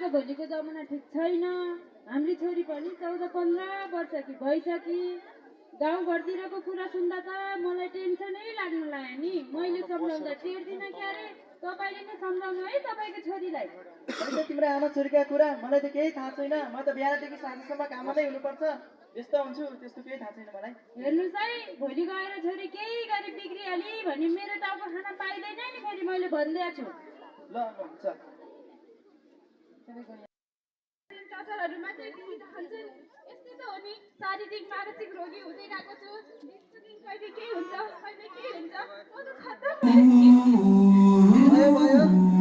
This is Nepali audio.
आजको भोलिको जमाना ठिक छैन। हाम्रो छोरी पनि 14-15 वर्षकी भइसकी। गाउँघरतिरको कुरा सुन्दा त मलाई टेन्सनै लाग्न लाग्यो नि। मैले सम्झाउँदा टेर्दिनँ क्यारे। तपाईँले नै सम्झाउनु है तपाईँको छोरीलाई। होइन तिम्रो आमा छोरीका कुरा मलाई त केही थाहा छैन। म त बिहानदेखि साँझसम्म काममै हुनुपर्छ। व्यस्त हुन्छु, त्यस्तो केही थाहा छैन मलाई। हेर्नुहोस् है, भोलि गएर छोरी केही गरी बिग्रिहाली भने मेरो टाउको खान पाइँदैन नि फेरि मैले भनिदिएको छु। ल हुन्छ। टचरहरू मात्रै दिइरहन्छन्। यस्तै त हो नि, शारीरिक मानसिक रोगी हुँदै गएको छु। दिनको दिन कहिले के हुन्छ कहिले के हुन्छ, म त खत्तम भयो भयो